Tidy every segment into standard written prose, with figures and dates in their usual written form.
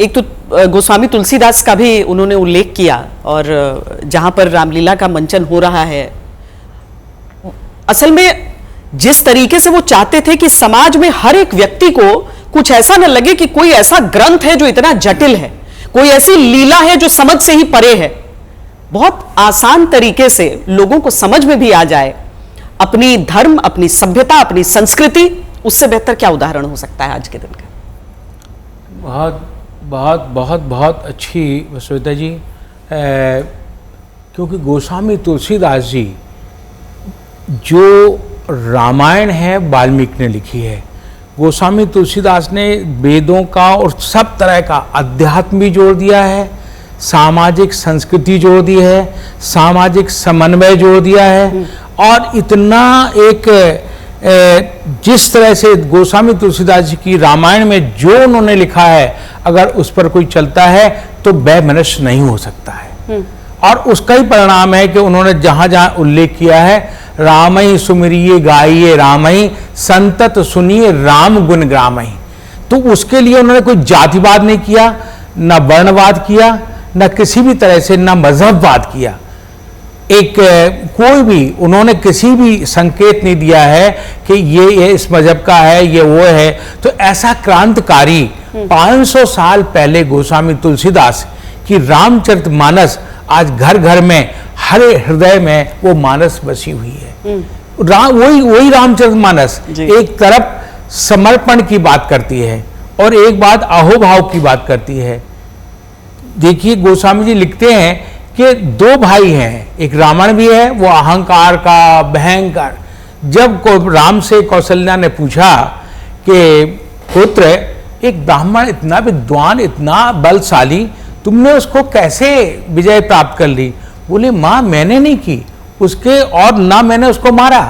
एक तो गोस्वामी तुलसीदास का भी उन्होंने उल्लेख किया, और जहां पर रामलीला का मंचन हो रहा है, असल में जिस तरीके से वो चाहते थे कि समाज में हर एक व्यक्ति को कुछ ऐसा न लगे कि कोई ऐसा ग्रंथ है जो इतना जटिल है, कोई ऐसी लीला है जो समझ से ही परे है, बहुत आसान तरीके से लोगों को समझ में भी आ जाए अपनी धर्म, अपनी सभ्यता, अपनी संस्कृति, उससे बेहतर क्या उदाहरण हो सकता है आज के दिन का। बहुत बहुत बहुत बहुत अच्छी श्वेता जी, क्योंकि गोस्वामी तुलसीदास जी, जो रामायण है वाल्मीकि ने लिखी है, गोस्वामी तुलसीदास ने वेदों का और सब तरह का अध्यात्म भी जोड़ दिया है, सामाजिक संस्कृति जोड़ दी है, सामाजिक समन्वय जोड़ दिया है, और इतना एक जिस तरह से गोस्वामी तुलसीदास जी की रामायण में जो उन्होंने लिखा है, अगर उस पर कोई चलता है तो वैमनस्य नहीं हो सकता है। और उसका ही परिणाम है कि उन्होंने जहां जहां उल्लेख किया है, रामई सुमिरिये गाइये रामई संतत सुनिए राम गुण ग्रामई, तो उसके लिए उन्होंने कोई जातिवाद नहीं किया, न वर्णवाद किया, न किसी भी तरह से न मजहबवाद किया। एक कोई भी उन्होंने किसी भी संकेत नहीं दिया है कि ये इस मजहब का है, ये वो है। तो ऐसा क्रांतिकारी 500 साल पहले गोस्वामी तुलसीदास की रामचरितमानस आज घर घर में, हर हृदय में वो मानस बसी हुई है। वही रामचरितमानस एक तरफ समर्पण की बात करती है और एक बात अहोभाव की बात करती है। देखिए गोस्वामी जी लिखते हैं कि दो भाई हैं, एक रावण भी है, वो अहंकार का भयंकर। जब राम से कौशल्या ने पूछा कि पुत्र, एक ब्राह्मण इतना विद्वान, इतना बलशाली, तुमने उसको कैसे विजय प्राप्त कर ली? बोले माँ मैंने नहीं की उसके, और ना मैंने उसको मारा,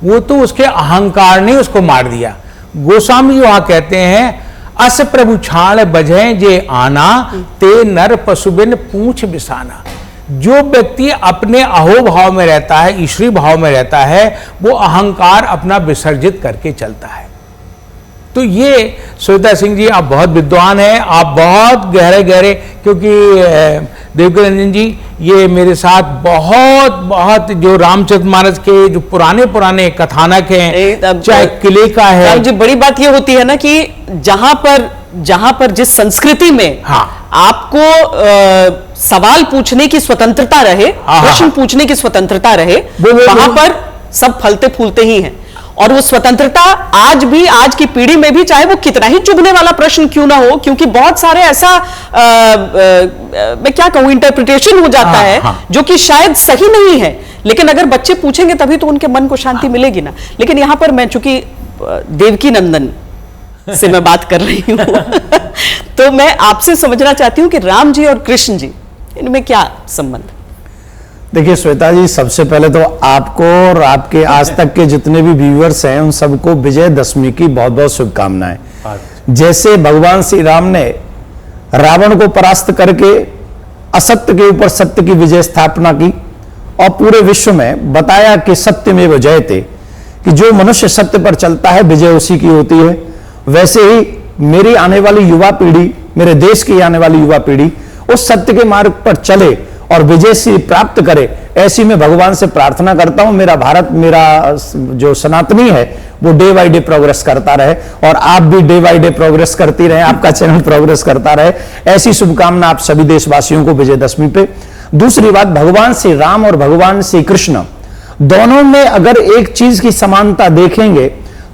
वो तो उसके अहंकार ने उसको मार दिया। गोस्वामी जी वहां कहते हैं, अस प्रभु छाण बजै जे आना, ते नर पशुबिन पूछ बिसाना। जो व्यक्ति अपने अहोभाव में रहता है, ईश्वरी भाव में रहता है, वो अहंकार अपना विसर्जित करके चलता है। तो ये श्वेता सिंह जी, आप बहुत विद्वान हैं, आप बहुत गहरे गहरे, क्योंकि देवकी रंजन जी ये मेरे साथ बहुत बहुत जो रामचरितमानस के जो पुराने पुराने कथानक हैं, चाहे किले का है। जी बड़ी बात ये होती है ना कि जहां पर जिस संस्कृति में आपको सवाल पूछने की स्वतंत्रता रहे, प्रश्न पूछने की स्वतंत्रता रहे, वहां पर सब फलते फूलते ही हैं। और वो स्वतंत्रता आज भी, आज की पीढ़ी में भी, चाहे वो कितना ही चुभने वाला प्रश्न क्यों ना हो, क्योंकि बहुत सारे ऐसा मैं क्या कहूं, इंटरप्रिटेशन हो जाता है जो कि शायद सही नहीं है, लेकिन अगर बच्चे पूछेंगे तभी तो उनके मन को शांति मिलेगी ना। लेकिन यहां पर मैं चूंकि देवकी नंदन से मैं बात कर रही हूं तो मैं आपसे समझना चाहती हूं कि राम जी और कृष्ण जी, इनमें क्या संबंध? देखिए श्वेता जी, सबसे पहले तो आपको और आपके आज तक के जितने भी व्यूअर्स हैं उन सबको विजयदशमी की बहुत बहुत शुभकामनाएं। जैसे भगवान श्री राम ने रावण को परास्त करके असत्य के ऊपर सत्य की विजय स्थापना की और पूरे विश्व में बताया कि सत्यमेव जयते, कि जो मनुष्य सत्य पर चलता है विजय उसी की होती है। वैसे ही मेरी आने वाली युवा पीढ़ी, मेरे देश की आने वाली युवा पीढ़ी उस सत्य के मार्ग पर चले और विजय से प्राप्त करे, ऐसी मैं भगवान से प्रार्थना करता हूं। मेरा भारत, मेरा जो सनातनी है, वो डे बाय डे प्रोग्रेस करता रहे और आप भी डे बाय डे प्रोग्रेस करती रहे, आपका चैनल प्रोग्रेस करता रहे, ऐसी शुभकामना आप सभी देशवासियों को विजयदशमी पे। दूसरी बात, भगवान श्री राम और भगवान श्री कृष्ण दोनों में अगर एक चीज की समानता देखेंगे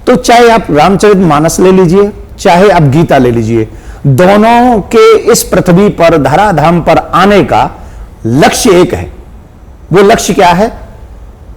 तो चाहे आप रामचरितमानस ले लीजिए, चाहे आप गीता ले लीजिए, दोनों के इस पृथ्वी पर धराधाम पर आने का लक्ष्य एक है। वो लक्ष्य क्या है?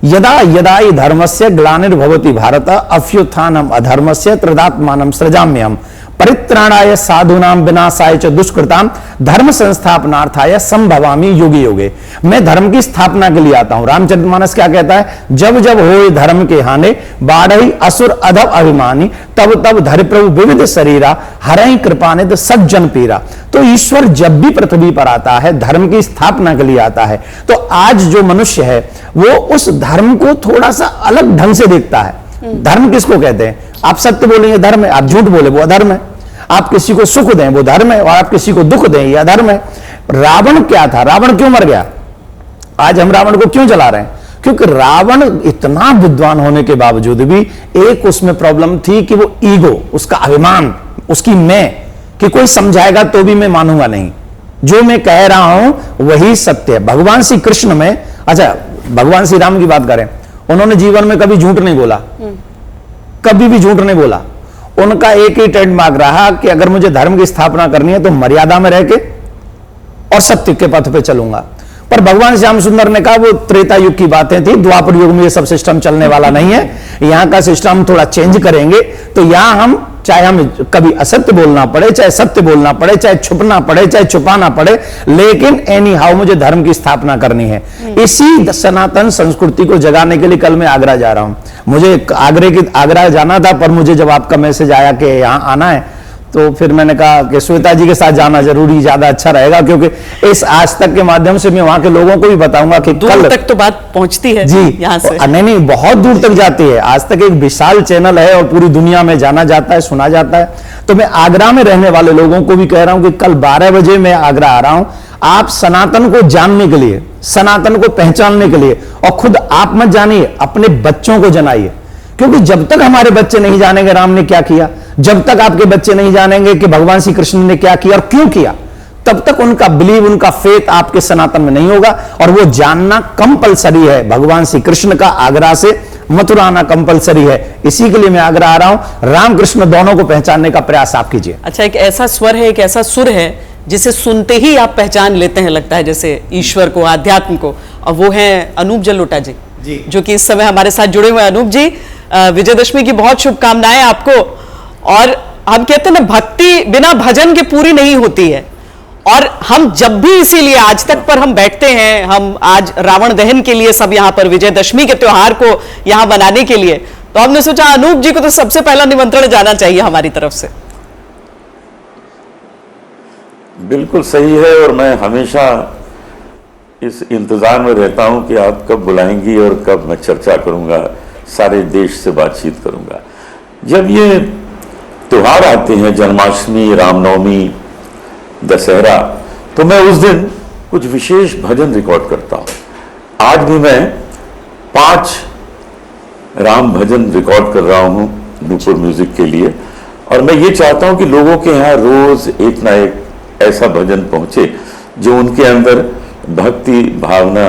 यदा यदा हि धर्मस्य ग्लानिर्भवति भारत, अभ्युत्थानम अधर्मस्य तदात्मानं सृजाम्यहम्, परित्राणाय साधूनां विनाशाय च दुष्कृतां, धर्म संस्थापनार्थाय संभवामि युगे युगे। मैं धर्म की स्थापना के लिए आता हूं। रामचरितमानस क्या कहता है? जब जब होए धर्म के हाने, बाढ़ई असुर अधव अभिमानी, तब तब धरि प्रभु विविध शरीरा, हरई कृपानिध सज्जन पीरा। तो ईश्वर जब भी पृथ्वी पर आता है धर्म की स्थापना के लिए आता है। तो आज जो मनुष्य है वो उस धर्म को थोड़ा सा अलग ढंग से देखता है। धर्म किसको कहते हैं? आप सत्य बोलेंगे धर्म है, आप झूठ बोले वो अधर्म है। आप किसी को सुख दें वो धर्म है, और आप किसी को दुख दें यह धर्म है। रावण क्या था, रावण क्यों मर गया? आज हम रावण को क्यों जला रहे हैं? क्योंकि रावण इतना विद्वान होने के बावजूद भी एक उसमें प्रॉब्लम थी कि वो ईगो, उसका अभिमान, उसकी मैं, कि कोई समझाएगा तो भी मैं मानूंगा नहीं, जो मैं कह रहा हूं वही सत्य है। भगवान श्री कृष्ण में, अच्छा भगवान श्री राम की बात करें, उन्होंने जीवन में कभी झूठ नहीं बोला, कभी भी झूठ नहीं बोला। उनका एक ही ट्रेडमार्क रहा कि अगर मुझे धर्म की स्थापना करनी है तो मर्यादा में रह के और सत्य के पथ पे चलूंगा। पर भगवान श्याम सुंदर ने कहा वो त्रेता युग की बातें थी, द्वापर युग में ये सब सिस्टम चलने वाला नहीं है, यहां का सिस्टम थोड़ा चेंज करेंगे। तो यहां हम, चाहे हम कभी असत्य बोलना पड़े, चाहे सत्य बोलना पड़े, चाहे छुपना पड़े, चाहे छुपाना पड़े, लेकिन एनी हाउ मुझे धर्म की स्थापना करनी है। इसी सनातन संस्कृति को जगाने के लिए कल मैं आगरा जा रहा हूं। मुझे आगरा जाना था, पर मुझे जब आपका मैसेज आया कि यहां आना है, तो फिर मैंने कहा कि श्वेता जी के साथ जाना जरूरी ज्यादा अच्छा रहेगा, क्योंकि इस आज तक के माध्यम से मैं वहां के लोगों को भी बताऊंगा कि दूर तक तो बात पहुंचती है जी यहाँ से। नहीं, बहुत दूर तक जाती है। आज तक एक विशाल चैनल है और पूरी दुनिया में जाना जाता है, सुना जाता है। तो मैं आगरा में रहने वाले लोगों को भी कह रहा हूं कि कल 12 बजे मैं आगरा आ रहा हूं। आप सनातन को जानने के लिए, सनातन को पहचानने के लिए, और खुद आप मत जानिए, अपने बच्चों को जनाइए। क्योंकि जब तक हमारे बच्चे नहीं जानेंगे राम ने क्या किया, जब तक आपके बच्चे नहीं जानेंगे कि भगवान श्री कृष्ण ने क्या किया और क्यों किया, तब तक उनका बिलीव, उनका फेथ आपके सनातन में नहीं होगा। और वो जानना कंपलसरी है। भगवान श्री कृष्ण का आगरा से मथुरा आना कंपलसरी है। इसी के लिए मैं आगरा आ रहा हूं। राम कृष्ण दोनों को पहचानने का प्रयास आप कीजिए। अच्छा, एक ऐसा स्वर है, एक ऐसा सुर है जिसे सुनते ही आप पहचान लेते हैं, लगता है जैसे ईश्वर को, आध्यात्म को, और वो है अनूप जलोटा जी, जो कि इस समय हमारे साथ जुड़े हुए। अनूप जी, विजयदशमी की बहुत शुभकामनाएं आपको। और हम कहते हैं ना, भक्ति बिना भजन के पूरी नहीं होती है। और हम जब भी, इसीलिए आज तक पर हम बैठते हैं, हम आज रावण दहन के लिए सब यहाँ पर विजयदशमी के त्योहार को यहाँ बनाने के लिए, तो हमने सोचा अनूप जी को तो सबसे पहला निमंत्रण जाना चाहिए हमारी तरफ से। बिल्कुल सही है, और मैं हमेशा इस इंतजार में रहता हूं कि आप कब बुलाएंगी और कब मैं चर्चा करूंगा, सारे देश से बातचीत करूंगा। जब ये त्योहार आते हैं, जन्माष्टमी, रामनवमी, दशहरा, तो मैं उस दिन कुछ विशेष भजन रिकॉर्ड करता हूं। आज भी मैं 5 राम भजन रिकॉर्ड कर रहा हूं नूपुर म्यूजिक के लिए, और मैं ये चाहता हूं कि लोगों के यहाँ रोज एक ना एक ऐसा भजन पहुंचे जो उनके अंदर भक्ति भावना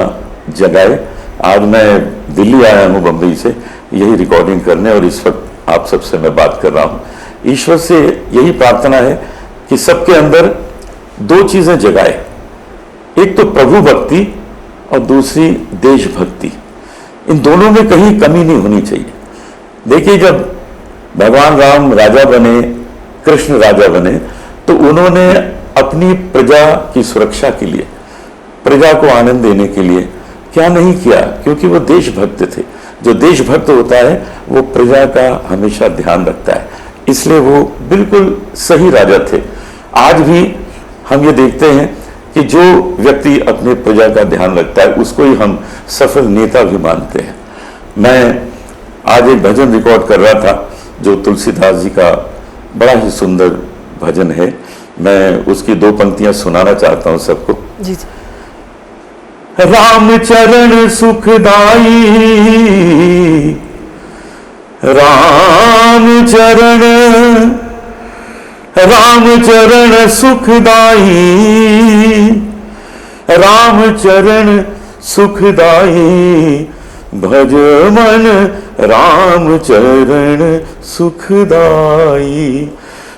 जगाए। आज मैं दिल्ली आया हूं बंबई से यही रिकॉर्डिंग करने, और इस वक्त आप सबसे मैं बात कर रहा हूं। ईश्वर से यही प्रार्थना है कि सबके अंदर 2 चीजें जगाए, एक तो प्रभु भक्ति और दूसरी देशभक्ति। इन दोनों में कहीं कमी नहीं होनी चाहिए। देखिए, जब भगवान राम राजा बने, कृष्ण राजा बने, तो उन्होंने अपनी प्रजा की सुरक्षा के लिए, प्रजा को आनंद देने के लिए क्या नहीं किया, क्योंकि वो देशभक्त थे। जो देशभक्त होता है वो प्रजा का हमेशा ध्यान रखता है, इसलिए वो बिल्कुल सही राजा थे। आज भी हम ये देखते हैं कि जो व्यक्ति अपने प्रजा का ध्यान रखता है उसको ही हम सफल नेता भी मानते हैं। मैं आज एक भजन रिकॉर्ड कर रहा था जो तुलसीदास जी का बड़ा ही सुंदर भजन है। मैं उसकी 2 पंक्तियां सुनाना चाहता हूं सबको। जी जी। राम चरण सुखदाई, राम चरण सुखदाई, राम चरण सुखदाई, भज मन राम चरण सुखदाई,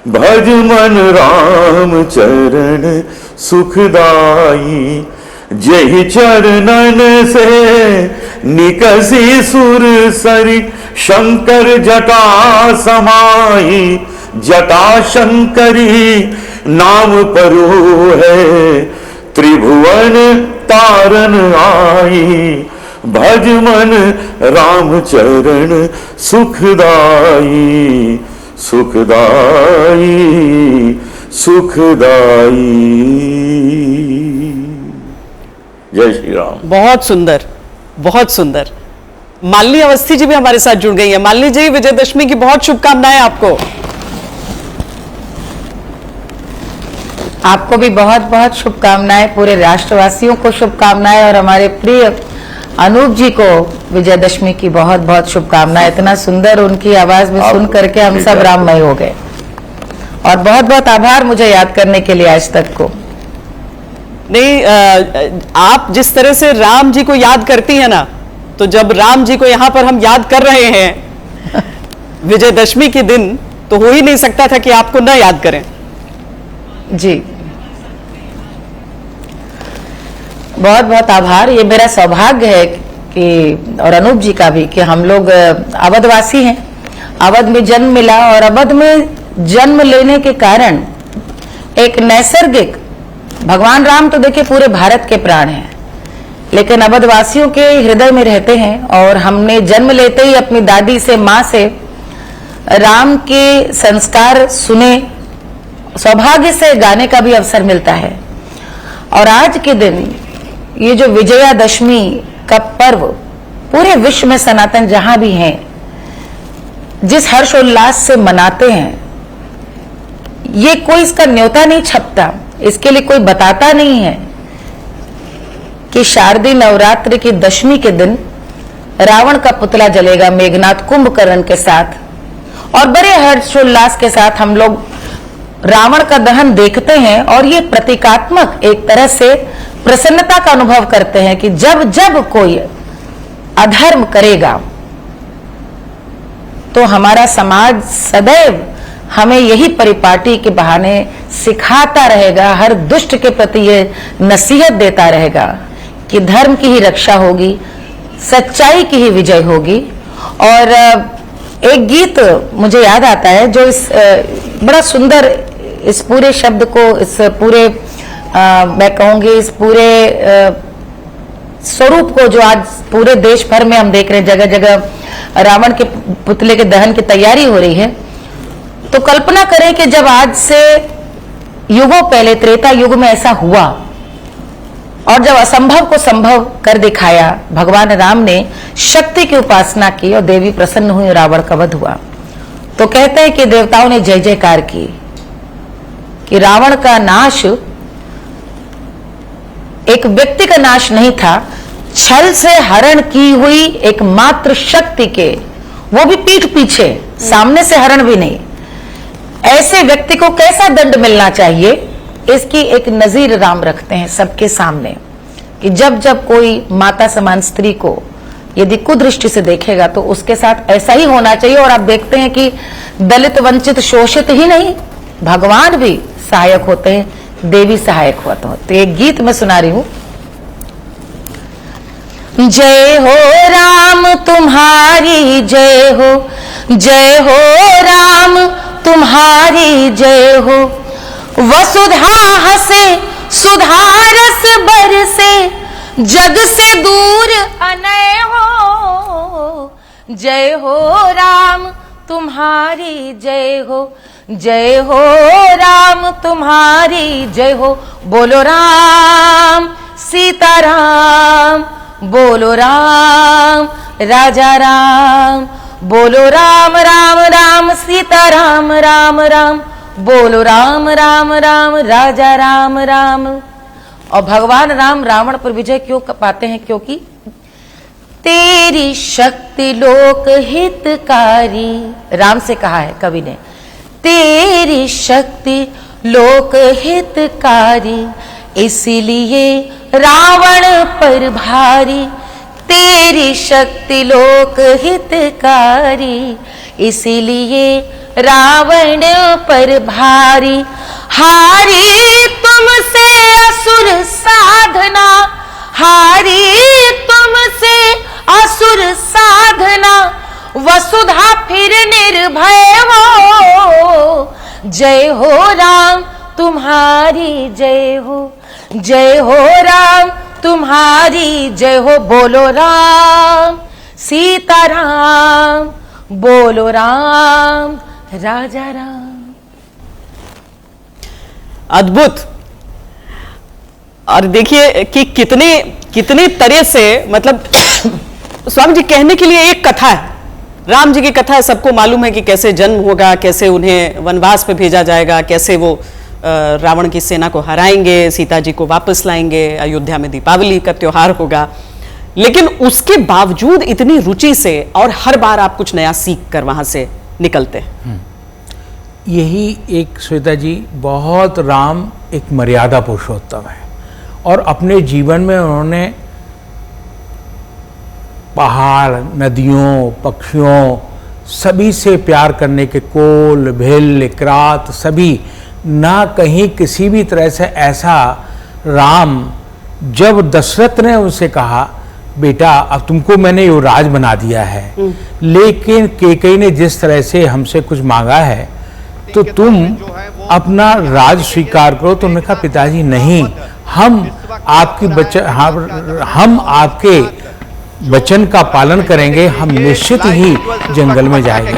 भज मन राम चरण सुखदाई। जहि चरणन से निकसी सुर सरी, शंकर जटा समाई, जटा शंकरी नाम परु है, त्रिभुवन तारन आई, भज मन राम चरण सुखदाई, सुखदाई, सुखदाई। जय श्री राम। बहुत सुंदर, बहुत सुंदर। मालिनी अवस्थी जी भी हमारे साथ जुड़ गई है। मालिनी जी, विजयदशमी की बहुत शुभकामनाएं आपको। आपको भी बहुत बहुत शुभकामनाएं, पूरे राष्ट्रवासियों को शुभकामनाएं और हमारे प्रिय अनूप जी को विजयदशमी की बहुत बहुत शुभकामनाएं। इतना सुंदर उनकी आवाज में सुन करके हम सब राममय हो गए। और बहुत बहुत आभार मुझे याद करने के लिए आज तक को। नहीं, आप जिस तरह से राम जी को याद करती हैं ना, तो जब राम जी को यहाँ पर हम याद कर रहे हैं विजयदशमी के दिन, तो हो ही नहीं सकता था कि आपको न याद करें। जी बहुत बहुत आभार। ये मेरा सौभाग्य है कि, और अनूप जी का भी, कि हम लोग अवधवासी हैं। अवध में जन्म मिला और अवध में जन्म लेने के कारण एक नैसर्गिक, भगवान राम तो देखिए पूरे भारत के प्राण हैं, लेकिन अवधवासियों के हृदय में रहते हैं। और हमने जन्म लेते ही अपनी दादी से, माँ से राम के संस्कार सुने, सौभाग्य से गाने का भी अवसर मिलता है। और आज के दिन ये जो विजयादशमी का पर्व पूरे विश्व में सनातन जहां भी हैं जिस हर्षोल्लास से मनाते हैं, ये कोई इसका न्योता नहीं छपता, इसके लिए कोई बताता नहीं है कि शारदीय नवरात्रि की दशमी के दिन रावण का पुतला जलेगा मेघनाथ कुंभकर्ण के साथ, और बड़े हर्षोल्लास के साथ हम लोग रावण का दहन देखते हैं। और ये प्रतीकात्मक एक तरह से प्रसन्नता का अनुभव करते हैं कि जब जब कोई अधर्म करेगा तो हमारा समाज सदैव हमें यही परिपाटी के बहाने सिखाता रहेगा, हर दुष्ट के प्रति ये नसीहत देता रहेगा कि धर्म की ही रक्षा होगी, सच्चाई की ही विजय होगी। और एक गीत मुझे याद आता है जो इस बड़ा सुंदर, इस पूरे शब्द को, इस पूरे मैं कहूंगी इस पूरे स्वरूप को जो आज पूरे देश भर में हम देख रहे हैं, जगह जगह रावण के पुतले के दहन की तैयारी हो रही है। तो कल्पना करें कि जब आज से युगों पहले त्रेता युग में ऐसा हुआ और जब असंभव को संभव कर दिखाया, भगवान राम ने शक्ति की उपासना की और देवी प्रसन्न हुई, रावण का वध हुआ, तो कहते हैं कि देवताओं ने जय जयकार की कि रावण का नाश एक व्यक्ति का नाश नहीं था, छल से हरण की हुई एकमात्र शक्ति के, वो भी पीठ पीछे, सामने से हरण भी नहीं, ऐसे व्यक्ति को कैसा दंड मिलना चाहिए, इसकी एक नजीर राम रखते हैं सबके सामने कि जब जब कोई माता समान स्त्री को यदि कुदृष्टि से देखेगा तो उसके साथ ऐसा ही होना चाहिए। और आप देखते हैं कि दलित, वंचित, शोषित ही नहीं, भगवान भी सहायक होते हैं, देवी सहायक होते हैं। तो एक गीत मैं सुना रही हूं। जय हो राम तुम्हारी जय हो, जय हो राम तुम्हारी जय हो, वसुधा हसे सुधारस बरसे, जग से दूर अनय हो। जय हो राम तुम्हारी जय हो, जय हो राम तुम्हारी जय हो। बोलो राम सीताराम, बोलो राम राजा राम, बोलो राम राम राम सीताराम राम राम, बोलो राम राम राम राजा राम राम। और भगवान राम रावण पर विजय क्यों पाते हैं? क्योंकि तेरी शक्ति लोक हितकारी, राम से कहा है कवि ने, तेरी शक्ति लोक हितकारी, इसलिए रावण पर भारी। तेरी शक्ति लोक हितकारी, इसीलिए रावण पर भारी। हारी तुमसे असुर साधना, हारी तुमसे असुर साधना, वसुधा फिर निर्भय हो। जय हो राम तुम्हारी जय हो, जय हो राम तुम्हारी जय हो। बोलो राम सीताराम, बोलो राम राजा राम। अद्भुत। और देखिए कि कितने कितने तरह से, मतलब स्वामी जी कहने के लिए एक कथा है, राम जी की कथा है, सबको मालूम है कि कैसे जन्म होगा, कैसे उन्हें वनवास पे भेजा जाएगा, कैसे वो रावण की सेना को हराएंगे, सीता जी को वापस लाएंगे, अयोध्या में दीपावली का त्योहार होगा। लेकिन उसके बावजूद इतनी रुचि से और हर बार आप कुछ नया सीख कर वहां से निकलते हैं। यही एक श्वेता जी, बहुत राम एक मर्यादा पुरुषोत्तम है और अपने जीवन में उन्होंने पहाड़, नदियों, पक्षियों सभी से प्यार करने के कोल, भिल, किरात सभी, ना कहीं किसी भी तरह से ऐसा राम, जब दशरथ ने उनसे कहा बेटा अब तुमको मैंने युवराज बना दिया है, लेकिन कैकेयी ने जिस तरह से हमसे कुछ मांगा है तो तुम अपना राज स्वीकार करो। तो उन्होंने कहा पिताजी नहीं, हम आपके वचन का पालन करेंगे, हम निश्चित ही जंगल में जाएंगे।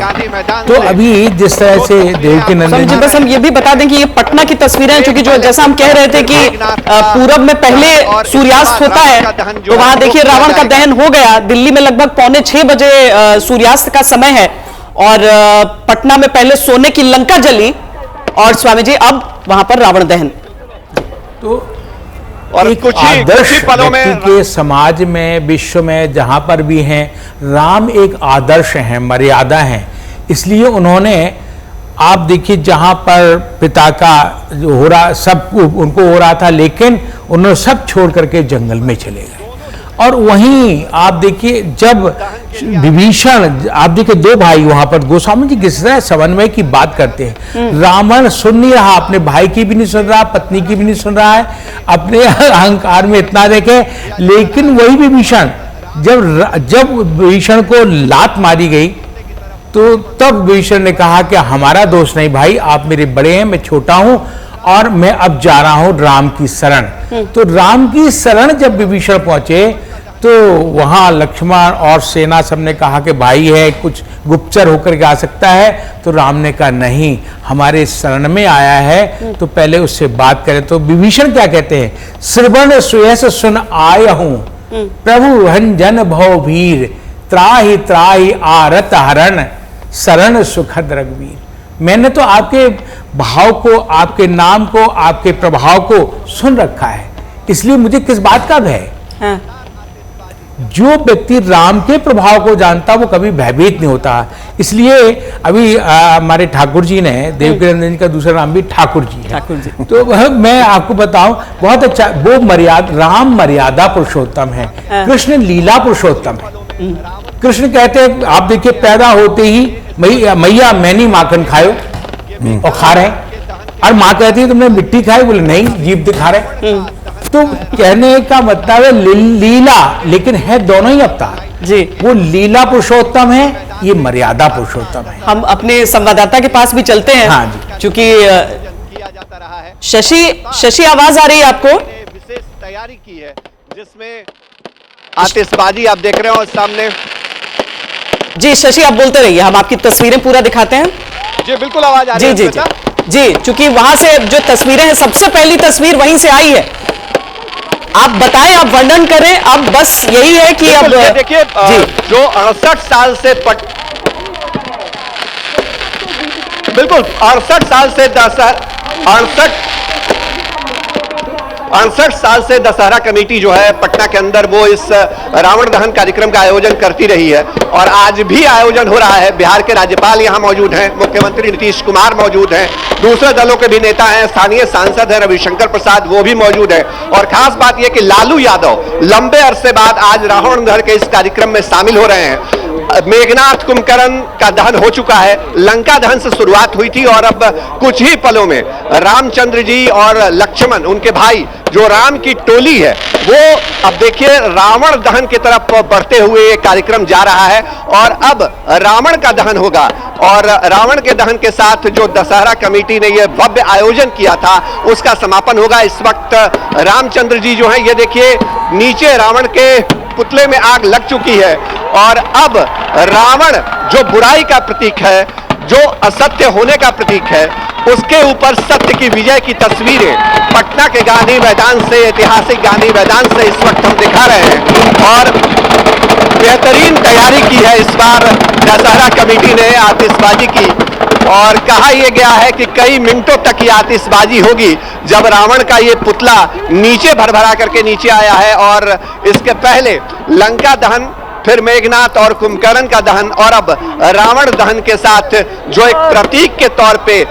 तो अभी जिस तरह से देवकी नंदन जी, बस हम ये भी बता दें कि ये पटना की तस्वीरें हैं, क्योंकि जो जैसा हम कह रहे थे कि पूरब में पहले सूर्यास्त होता है, तो वहां देखिए रावण का दहन हो गया। दिल्ली में लगभग 5:45 बजे सूर्यास्त का समय है और पटना में पहले सोने की लंका जली और स्वामी जी अब वहां पर रावण दहन। तो और एक कुछ ही आदर्श पलों में व्यक्ति के समाज में, विश्व में जहां पर भी हैं, राम एक आदर्श हैं, मर्यादा हैं। इसलिए उन्होंने, आप देखिए जहां पर पिता का जो हो रहा सब उनको हो रहा था, लेकिन उन्होंने सब छोड़ करके जंगल में चले गए। और वहीं आप देखिए जब विभीषण, आप देखिए दो भाई वहां पर, गोस्वामी जी किस तरह समन्वय की बात करते हैं। रावण सुन नहीं रहा, अपने भाई की भी नहीं सुन रहा, पत्नी की भी नहीं सुन रहा है, अपने अहंकार में इतना देखे। लेकिन वही विभीषण, जब विभीषण को लात मारी गई तो तब विभीषण ने कहा कि हमारा दोष नहीं भाई, आप मेरे बड़े हैं, मैं छोटा हूं और मैं अब जा रहा हूं राम की शरण। तो राम की शरण जब विभीषण पहुंचे तो वहां लक्ष्मण और सेना सबने कहा कि भाई है, कुछ गुप्तचर होकर के आ सकता है। तो राम ने कहा नहीं, हमारे शरण में आया है तो पहले उससे बात करें। तो विभीषण क्या कहते हैं, श्रवण सुयस सुन आय हूं, प्रभु रंजन भव भीर, त्राहि त्राहि आरत हरण, शरण सुखद रघुवीर। मैंने तो आपके भाव को, आपके नाम को, आपके प्रभाव को सुन रखा है, इसलिए मुझे किस बात का भय। हाँ। जो व्यक्ति राम के प्रभाव को जानता वो कभी भयभीत नहीं होता। इसलिए अभी हमारे ठाकुर जी ने, देवकी नंदन जी का दूसरा नाम भी ठाकुर जी है। ठाकुर जी। तो मैं आपको बताऊं, बहुत अच्छा, वो राम मर्यादा पुरुषोत्तम है, कृष्ण लीला पुरुषोत्तम है। कृष्ण कहते हैं, आप देखिए पैदा होते ही मैया मैंने माखन खायो और खा रहे, और माँ कहती है तुमने मिट्टी खाई, बोले नहीं जीभ दिखा रहे। तो कहने का मतलब है लीला, लेकिन है दोनों ही अवतार जी। वो लीला पुरुषोत्तम है, ये मर्यादा पुरुषोत्तम है। हम अपने संवाददाता के पास भी चलते हैं। हाँ जी। क्योंकि किया जाता रहा है। शशि आवाज आ रही है आपको? विशेष तैयारी की है जिसमें आतिशबाजी आप देख रहे हो सामने। जी शशि, आप बोलते रहिए, हम आपकी तस्वीरें पूरा दिखाते हैं। जी बिल्कुल आवाज आ रही है। जी जी जी, चूंकि वहां से जो तस्वीरें हैं, सबसे पहली तस्वीर वहीं से आई है। आप बताएं, आप वर्णन करें। अब बस यही है कि अब देखिए जो 68 साल से बिल्कुल 68 साल से 68 साल से दशहरा कमेटी जो है पटना के अंदर वो इस रावण दहन कार्यक्रम का आयोजन करती रही है और आज भी आयोजन हो रहा है। बिहार के राज्यपाल यहां मौजूद हैं, मुख्यमंत्री नीतीश कुमार मौजूद हैं, दूसरे दलों के भी नेता हैं, स्थानीय सांसद है रविशंकर प्रसाद वो भी मौजूद है। और खास बात यह कि लालू यादव लंबे अरसे बाद आज रावण दहन के इस कार्यक्रम में शामिल हो रहे हैं। मेघनाथ कुंभकर्ण का दहन हो चुका है, लंका दहन से शुरुआत हुई थी और अब कुछ ही पलों में रामचंद्र जी और लक्ष्मण, उनके भाई, जो राम की टोली है, वो अब देखिए रावण दहन की तरफ बढ़ते हुए ये कार्यक्रम जा रहा है और अब रावण का दहन होगा। और रावण के दहन के साथ जो दशहरा कमेटी ने ये भव्य आयोजन किया था उसका समापन होगा। इस वक्त रामचंद्र जी जो है, ये देखिए नीचे रावण के पुतले में आग लग चुकी है और अब रावण जो बुराई का प्रतीक है, जो असत्य होने का प्रतीक है, उसके ऊपर सत्य की विजय की तस्वीरें पटना के गांधी मैदान से, ऐतिहासिक गांधी मैदान से इस वक्त हम दिखा रहे हैं। और बेहतरीन तैयारी की है इस बार दशहरा कमेटी ने, आतिशबाजी की और कहा यह गया है कि कई मिनटों तक ये आतिशबाजी होगी जब रावण का ये पुतला नीचे भरभरा करके नीचे आया है। और इसके पहले लंका दहन, फिर मेघनाथ और कुंभकर्ण का दहन, और अब रावण दहन के साथ जो एक प्रतीक के तौर पे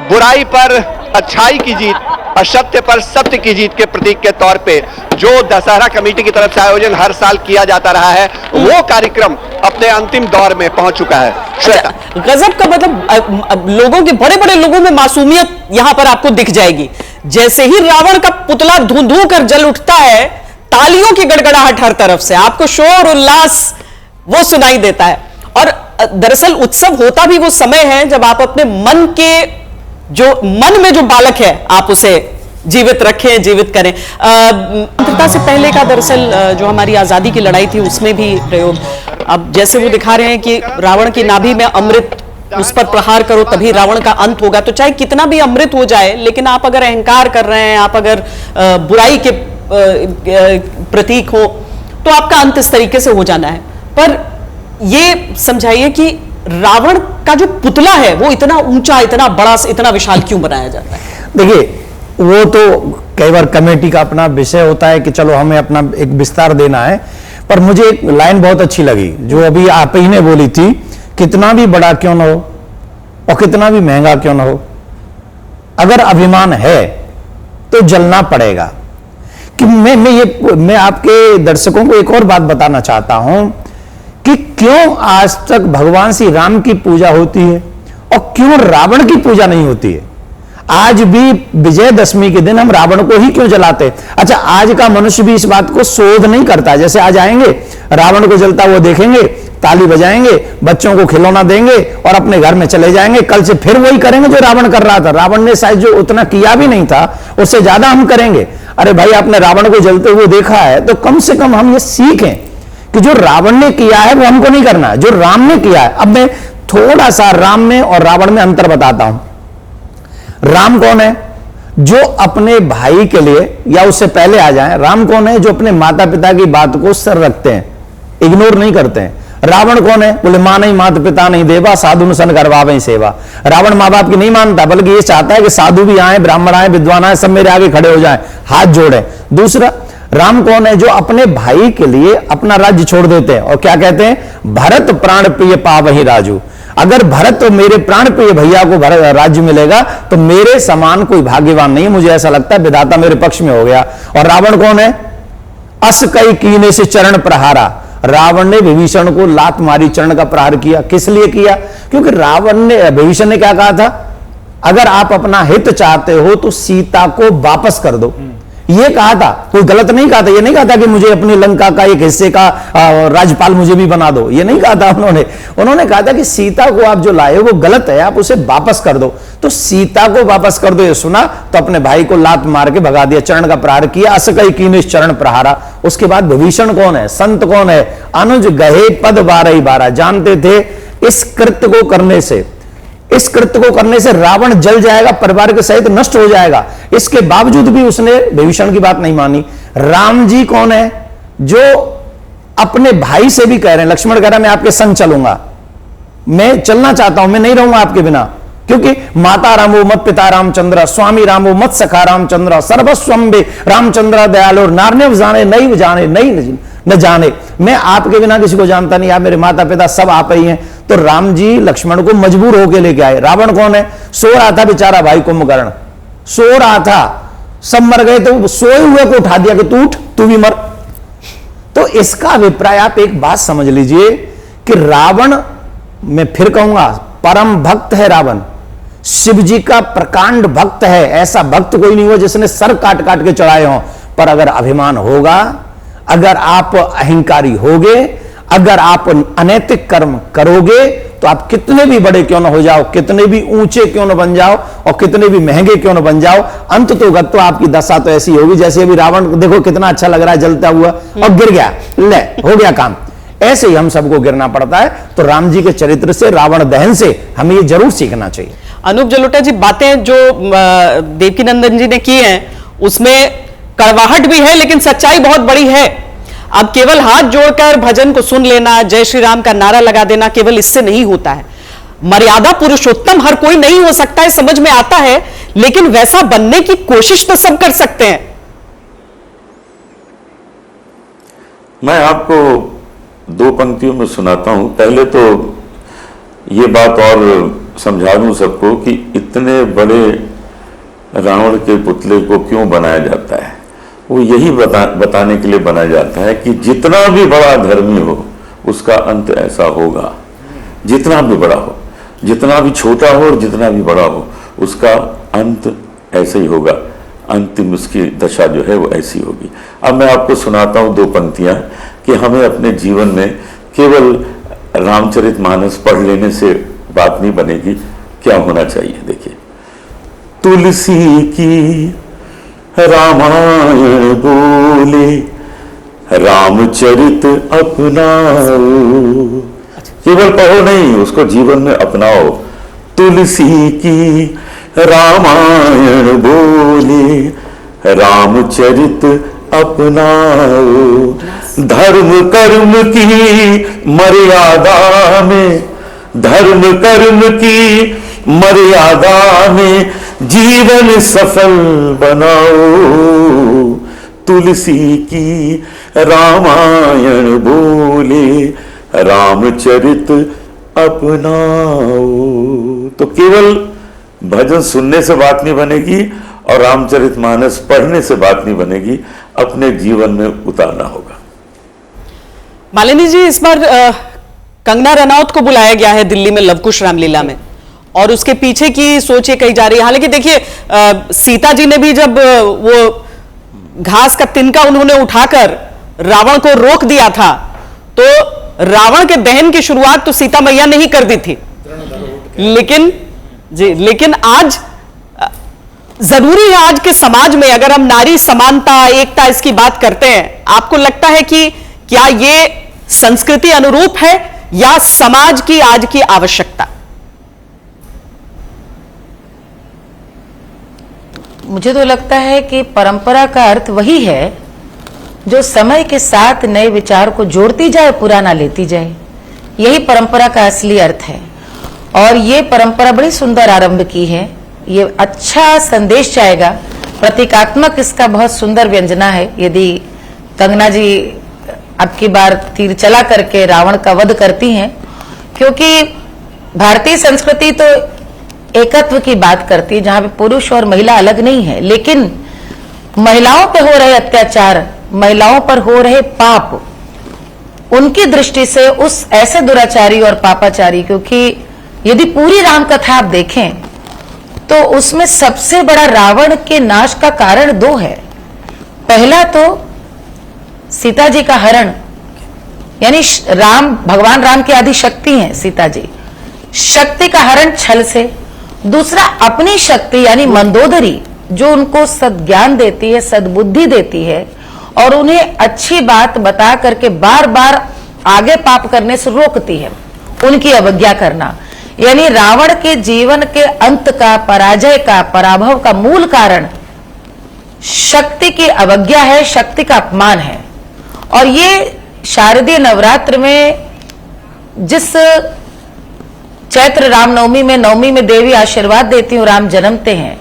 बुराई पर अच्छाई की जीत, असत्य पर सत्य की जीत के प्रतीक के तौर पे जो दशहरा कमेटी की तरफ से आयोजन हर साल किया जाता रहा है, वो कार्यक्रम अपने अंतिम दौर में पहुंच चुका है। श्वेता, गजब का मतलब लोगों के, बड़े बड़े लोगों में मासूमियत यहां पर आपको दिख जाएगी। जैसे ही रावण का पुतला धू धू कर जल उठता है, तालियों की गड़गड़ाहट हर तरफ से, आपको शोर उल्लास वो सुनाई देता है। और दरअसल उत्सव होता भी वो समय है जब आप अपने मन में जो बालक है आप उसे जीवित रखें, जीवित करें। स्वतंत्रता से पहले का दरअसल जो हमारी आजादी की लड़ाई थी उसमें भी प्रयोग, अब जैसे वो दिखा रहे हैं कि रावण की नाभि में अमृत, उस पर प्रहार करो तभी रावण का अंत होगा। तो चाहे कितना भी अमृत हो जाए, लेकिन आप अगर अहंकार कर रहे हैं, आप अगर बुराई के प्रतीक हो, तो आपका अंत इस तरीके से हो जाना है। पर ये समझाइए कि रावण का जो पुतला है वो इतना ऊंचा, इतना बड़ा, इतना विशाल क्यों बनाया जाता है? देखिए, वो तो कई बार कमेटी का अपना विषय होता है कि चलो हमें अपना एक विस्तार देना है, पर मुझे एक लाइन बहुत अच्छी लगी जो अभी आप ही ने बोली थी, कितना भी बड़ा क्यों ना हो और कितना भी महंगा क्यों ना हो, अगर अभिमान है तो जलना पड़ेगा। कि मैं आपके दर्शकों को एक और बात बताना चाहता हूं कि क्यों आज तक भगवान श्री राम की पूजा होती है और क्यों रावण की पूजा नहीं होती है। आज भी विजयदशमी के दिन हम रावण को ही क्यों जलाते हैं? अच्छा, आज का मनुष्य भी इस बात को शोध नहीं करता। जैसे आज आएंगे, रावण को जलता वो देखेंगे, ताली बजाएंगे, बच्चों को खिलौना देंगे और अपने घर में चले जाएंगे। कल से फिर वही करेंगे जो रावण कर रहा था। रावण ने शायद जो उतना किया भी नहीं था, उससे ज्यादा हम करेंगे। अरे भाई, आपने रावण को जलते हुए देखा है तो कम से कम हम ये सीखें कि जो रावण ने किया है वो हमको नहीं करना है, जो राम ने किया है। अब मैं थोड़ा सा राम में और रावण में अंतर बताता हूं। राम कौन है? जो अपने भाई के लिए, या उससे पहले आ जाएं, राम कौन है? जो अपने माता पिता की बात को सर रखते हैं, इग्नोर नहीं करते हैं। रावण कौन है? बोले मां नहीं, माता पिता नहीं देवा, साधु सन करवावे सेवा। रावण मां बाप की नहीं मानता, बल्कि ये चाहता है कि साधु भी आए, ब्राह्मण आए, विद्वान आए, सब मेरे आगे खड़े हो जाएं, हाथ जोड़े। दूसरा, राम कौन है? जो अपने भाई के लिए अपना राज्य छोड़ देते हैं और क्या कहते हैं? भरत प्राण प्रिय पावहि राजू। अगर भरत तो मेरे प्राण प्रिय भैया को राज्य मिलेगा तो मेरे समान कोई भाग्यवान नहीं, मुझे ऐसा लगता है विधाता मेरे पक्ष में हो गया। और रावण कौन है? अस कई कीने से चरण प्रहारा। रावण ने विभीषण को लात मारी, चरण का प्रहार किया। किस लिए किया? क्योंकि विभीषण ने क्या कहा था? अगर आप अपना हित चाहते हो तो सीता को वापस कर दो, ये कहा था। कोई गलत नहीं कहा था। ये नहीं कहा था कि मुझे अपनी लंका का एक हिस्से का राज्यपाल मुझे भी बना दो, ये नहीं कहा था उन्होंने कहा था कि सीता को आप जो लाए हो वो गलत है, आप उसे वापस कर दो। तो सीता को वापस कर दो ये सुना तो अपने भाई को लात मार के भगा दिया, चरण का प्रहार किया। अस कई कीने चरण प्रहारा। उसके बाद विभीषण कौन है? संत कौन है? अनुज गहे पद 12 जानते थे इस कृत्य को करने से, इस कृत्य को करने से रावण जल जाएगा, परिवार के सहित नष्ट हो जाएगा। इसके बावजूद भी उसने विभीषण की बात नहीं मानी। राम जी कौन है? जो अपने भाई से भी कह रहे हैं, लक्ष्मण कह रहा है मैं आपके संग चलूंगा, मैं चलना चाहता हूं, मैं नहीं रहूंगा आपके बिना, क्योंकि माता रामो मत पिता रामचंद्र, स्वामी रामो मत सखा रामचंद्र, सर्वस्वम्बे रामचंद्र दयालु, नार्य जाने नहीं जाने नहीं न जाने, मैं आपके बिना किसी को जानता नहीं, आप मेरे माता पिता सब आप ही हैं। तो राम जी लक्ष्मण को मजबूर होकर लेके आए। रावण कौन है? सो रहा था बेचारा भाई कुंभकर्ण, सो रहा था, सब मर गए तो सोए हुए को उठा दिया कि तू उठ, तू भी मर। तो इसका अभिप्राय आप एक बात समझ लीजिए कि रावण, मैं फिर कहूंगा, परम भक्त है रावण, शिव जी का प्रकांड भक्त है। ऐसा भक्त कोई नहीं हुआ जिसने सर काट काट के चढ़ाए हों। पर अगर अभिमान होगा, अगर आप अहंकारी होगे, अगर आप अनैतिक कर्म करोगे, तो आप कितने भी बड़े क्यों ना हो जाओ, कितने भी ऊंचे क्यों ना बन जाओ और कितने भी महंगे क्यों ना बन जाओ, अंत तो गत तो आपकी दशा तो ऐसी होगी जैसे अभी रावण देखो कितना अच्छा लग रहा है जलता हुआ और गिर गया, ले हो गया काम। ऐसे ही हम सबको गिरना पड़ता है। तो राम जी के चरित्र से, रावण दहन से हमें ये जरूर सीखना चाहिए। अनूप जलोटा जी, बातें जो देवकीनंदन जी ने की हैं उसमें कड़वाहट भी है लेकिन सच्चाई बहुत बड़ी है। अब केवल हाथ जोड़कर भजन को सुन लेना, जय श्री राम का नारा लगा देना, केवल इससे नहीं होता है। मर्यादा पुरुषोत्तम हर कोई नहीं हो सकता है, समझ में आता है, लेकिन वैसा बनने की कोशिश तो सब कर सकते हैं। मैं आपको दो पंक्तियों में सुनाता हूं। पहले तो ये बात और समझा दूं सबको कि इतने बड़े रावण के पुतले को क्यों बनाया जाता है। वो यही बताने के लिए बनाया जाता है कि जितना भी बड़ा धर्मी हो उसका अंत ऐसा होगा, जितना भी बड़ा हो, जितना भी छोटा हो और जितना भी बड़ा हो, उसका अंत ऐसे ही होगा, अंतिम उसकी दशा जो है वो ऐसी होगी। अब मैं आपको सुनाता हूं दो पंक्तियां कि हमें अपने जीवन में केवल रामचरितमानस पढ़ लेने से बात नहीं बनेगी, क्या होना चाहिए। देखिए, तुलसी की रामायण बोले रामचरित अपनाओ, केवल पढ़ो नहीं, उसको जीवन में अपनाओ। तुलसी की रामायण बोले रामचरित अपनाओ, धर्म कर्म की मर्यादा में, धर्म कर्म की मर्यादा में जीवन सफल बनाओ। तुलसी की रामायण बोले रामचरित अपनाओ। तो केवल भजन सुनने से बात नहीं बनेगी और रामचरितमानस पढ़ने से बात नहीं बनेगी, अपने जीवन में उतारना होगा। मालिनी जी, इस बार कंगना रनौत को बुलाया गया है दिल्ली में लवकुश रामलीला में, और उसके पीछे की सोच ये कही जा रही है। हालांकि देखिए, सीता जी ने भी जब वो घास का तिनका उन्होंने उठाकर रावण को रोक दिया था, तो रावण के दहन की शुरुआत तो सीता मैया ने ही कर दी थी। लेकिन आज जरूरी है, आज के समाज में अगर हम नारी समानता, एकता, इसकी बात करते हैं, आपको लगता है कि क्या ये संस्कृति अनुरूप है या समाज की आज की आवश्यकता? मुझे तो लगता है कि परंपरा का अर्थ वही है जो समय के साथ नए विचार को जोड़ती जाए, पुराना लेती जाए। यही परंपरा का असली अर्थ है। और ये परंपरा बड़ी सुंदर आरंभ की है। ये अच्छा संदेश जाएगा, प्रतीकात्मक इसका बहुत सुंदर व्यंजना है। यदि कंगना जी अब की बार तीर चला करके रावण का वध करती हैं, क्योंकि भारतीय संस्कृति तो एकत्व की बात करती है, जहां पे पुरुष और महिला अलग नहीं है, लेकिन महिलाओं पे हो रहे अत्याचार, महिलाओं पर हो रहे पाप, उनकी दृष्टि से उस ऐसे दुराचारी और पापाचारी, क्योंकि यदि पूरी राम कथा आप देखें तो उसमें सबसे बड़ा रावण के नाश का कारण दो है। पहला तो सीता जी का हरण, यानी भगवान राम की आदि शक्ति हैं सीता जी, शक्ति का हरण छल से। दूसरा अपनी शक्ति यानी मंदोदरी, जो उनको सद्ज्ञान देती है, सद्बुद्धि देती है और उन्हें अच्छी बात बता करके बार बार आगे पाप करने से रोकती है, उनकी अवज्ञा करना। यानी रावण के जीवन के अंत का, पराजय का, पराभव का मूल कारण शक्ति की अवज्ञा है, शक्ति का अपमान है। और ये शारदीय नवरात्र में, जिस चैत्र रामनवमी में, नवमी में देवी आशीर्वाद देती हूँ, राम जन्मते हैं,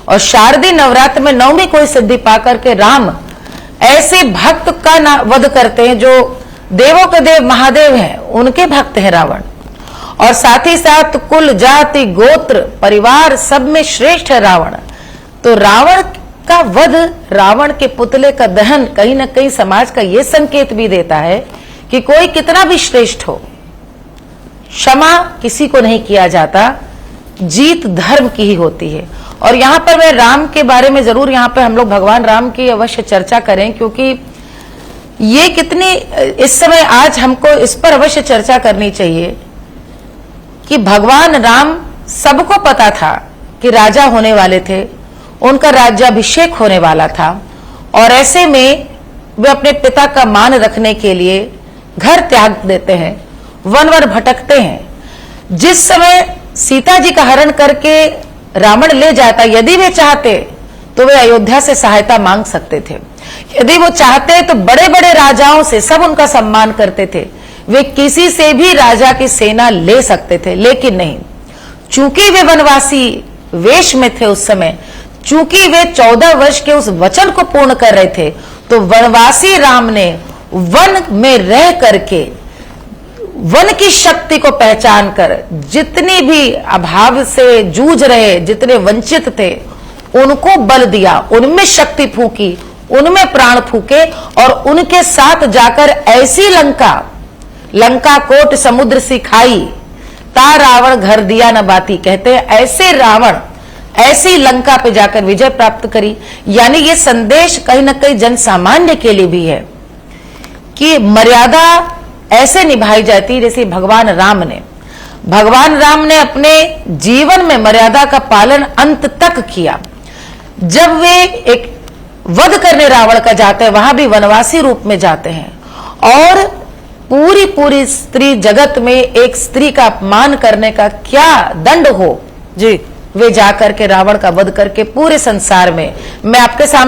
और शारदीय नवरात्र में नवमी कोई सिद्धि पाकर के राम ऐसे भक्त का वध करते हैं जो देवों के देव महादेव हैं, उनके भक्त हैं रावण। और साथ ही साथ कुल, जाति, गोत्र, परिवार सब में श्रेष्ठ है रावण। तो रावण का वध, रावण के पुतले का दहन कहीं ना कहीं समाज का यह संकेत भी देता है कि कोई कितना भी श्रेष्ठ हो, क्षमा किसी को नहीं किया जाता, जीत धर्म की ही होती है। और यहां पर मैं राम के बारे में जरूर, यहां पर हम लोग भगवान राम की अवश्य चर्चा करें, क्योंकि ये कितनी इस समय आज हमको इस पर अवश्य चर्चा करनी चाहिए कि भगवान राम, सबको पता था कि राजा होने वाले थे, उनका राज्याभिषेक होने वाला था, और ऐसे में वे अपने पिता का मान रखने के लिए घर त्याग देते हैं, वन वन भटकते हैं। जिस समय सीता जी का हरण करके रावण ले जाता, यदि वे चाहते तो वे अयोध्या से सहायता मांग सकते थे, यदि वो चाहते तो बड़े बड़े राजाओं से, सब उनका सम्मान करते थे, वे किसी से भी राजा की सेना ले सकते थे, लेकिन नहीं, चूंकि वे वनवासी वेश में थे उस समय, चूंकि वे 14 वर्ष के उस वचन को पूर्ण कर रहे थे, तो वनवासी राम ने वन में रह करके वन की शक्ति को पहचान कर जितनी भी अभाव से जूझ रहे, जितने वंचित थे, उनको बल दिया, उनमें शक्ति फूकी, उनमें प्राण फूके और उनके साथ जाकर ऐसी लंका कोट समुद्र सी खाई, ता रावण घर दिया न बाती। कहते हैं ऐसे रावण ऐसी लंका पे जाकर विजय प्राप्त करी। यानी ये संदेश कहीं ना कहीं जन सामान्य के लिए भी है कि मर्यादा ऐसे निभाई जाती है जैसे भगवान राम ने अपने जीवन में मर्यादा का पालन अंत तक किया। जब वे एक वध करने रावण का जाते हैं, वहां भी वनवासी रूप में जाते हैं और पूरी स्त्री जगत में एक स्त्री का अपमान करने का क्या दंड हो, जी, वे जाकर के रावण का वध करके पूरे संसार में, मैं आपके सामने